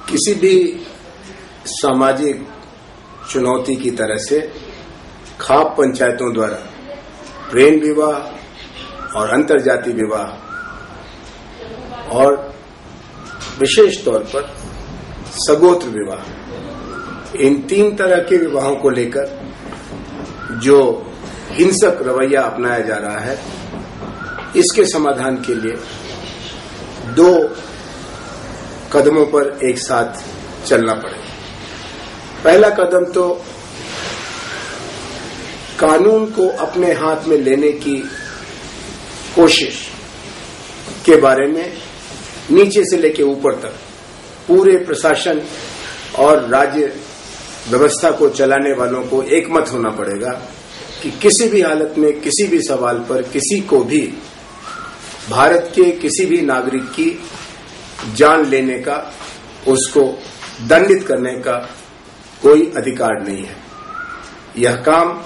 किसी भी सामाजिक चुनौती की तरह से खाप पंचायतों द्वारा प्रेम विवाह और अंतरजातीय विवाह और विशेष तौर पर सगोत्र विवाह, इन 3 तरह के विवाहों को लेकर जो हिंसक रवैया अपनाया जा रहा है, इसके समाधान के लिए 2 कदमों पर एक साथ चलना पड़ेगा। पहला कदम तो कानून को अपने हाथ में लेने की कोशिश के बारे में नीचे से लेकर ऊपर तक पूरे प्रशासन और राज्य व्यवस्था को चलाने वालों को एकमत होना पड़ेगा कि किसी भी हालत में किसी भी सवाल पर किसी को भी भारत के किसी भी नागरिक की जान लेने का, उसको दंडित करने का कोई अधिकार नहीं है। यह काम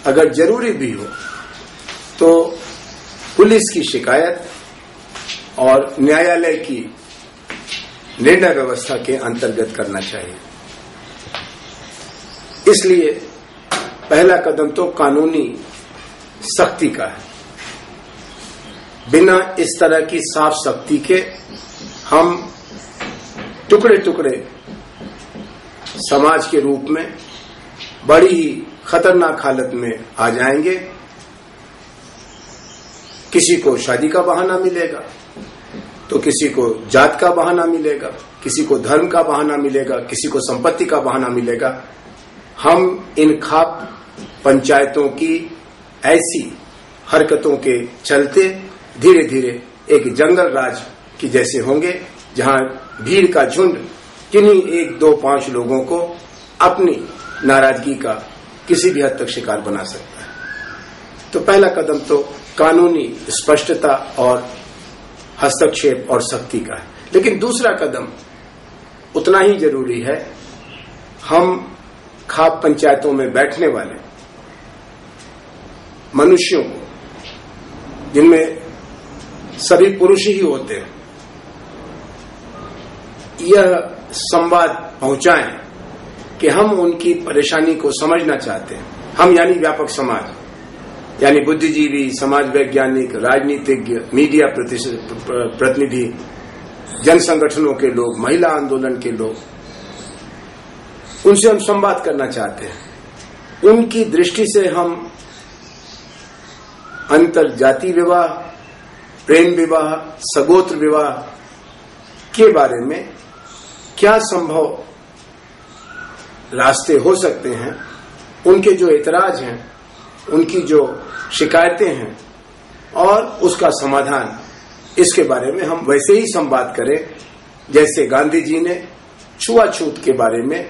अगर जरूरी भी हो तो पुलिस की शिकायत और न्यायालय की निर्णय व्यवस्था के अंतर्गत करना चाहिए। इसलिए पहला कदम तो कानूनी सख्ती का है। बिना इस तरह की साफ सख्ती के हम टुकड़े टुकड़े समाज के रूप में बड़ी ही खतरनाक हालत में आ जाएंगे। किसी को शादी का बहाना मिलेगा तो किसी को जात का बहाना मिलेगा, किसी को धर्म का बहाना मिलेगा, किसी को संपत्ति का बहाना मिलेगा। हम इन खाप पंचायतों की ऐसी हरकतों के चलते धीरे धीरे एक जंगल राज की जैसे होंगे, जहां भीड़ का झुंड किन्हीं 1, 2, 5 लोगों को अपनी नाराजगी का किसी भी हद तक शिकार बना सकता है। तो पहला कदम तो कानूनी स्पष्टता और हस्तक्षेप और सख्ती का है। लेकिन दूसरा कदम उतना ही जरूरी है। हम खाप पंचायतों में बैठने वाले मनुष्यों को, जिनमें सभी पुरुष ही होते हैं, यह संवाद पहुंचाएं कि हम उनकी परेशानी को समझना चाहते हैं। हम यानी व्यापक समाज, यानी बुद्धिजीवी, समाज वैज्ञानिक, राजनीतिज्ञ, मीडिया प्रतिनिधि, जन संगठनों के लोग, महिला आंदोलन के लोग, उनसे हम संवाद करना चाहते हैं। उनकी दृष्टि से हम अंतरजातीय विवाह, प्रेम विवाह, सगोत्र विवाह के बारे में क्या संभव रास्ते हो सकते हैं, उनके जो एतराज हैं, उनकी जो शिकायतें हैं और उसका समाधान, इसके बारे में हम वैसे ही संवाद करें जैसे गांधी जी ने छुआछूत के बारे में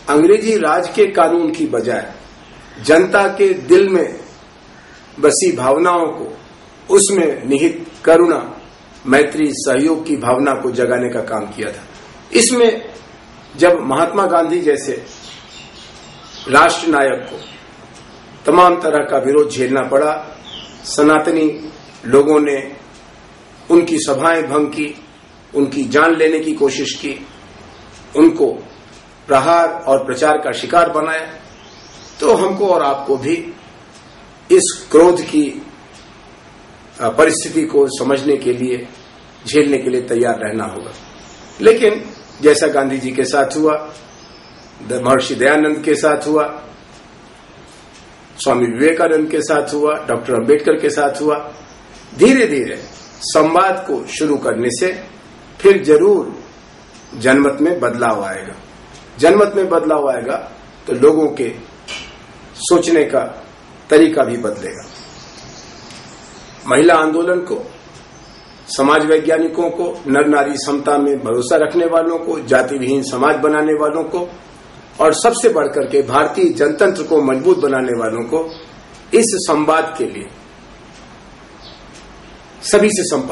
अंग्रेजी राज के कानून की बजाय जनता के दिल में बसी भावनाओं को, उसमें निहित करुणा, मैत्री, सहयोग की भावना को जगाने का काम किया था। इसमें जब महात्मा गांधी जैसे राष्ट्र नायक को तमाम तरह का विरोध झेलना पड़ा, सनातनी लोगों ने उनकी सभाएं भंग की, उनकी जान लेने की कोशिश की, उनको प्रहार और प्रचार का शिकार बनाया, तो हमको और आपको भी इस क्रोध की परिस्थिति को समझने के लिए, झेलने के लिए तैयार रहना होगा। लेकिन जैसा गांधी जी के साथ हुआ, महर्षि दयानंद के साथ हुआ, स्वामी विवेकानंद के साथ हुआ, डॉक्टर अंबेडकर के साथ हुआ, धीरे धीरे संवाद को शुरू करने से फिर जरूर जनमत में बदलाव आएगा। जनमत में बदलाव आएगा तो लोगों के सोचने का तरीका भी बदलेगा। महिला आंदोलन को, समाज वैज्ञानिकों को, नर नारी समता में भरोसा रखने वालों को, जाति विहीन समाज बनाने वालों को और सबसे बढ़कर के भारतीय जनतंत्र को मजबूत बनाने वालों को इस संवाद के लिए सभी से संपर्क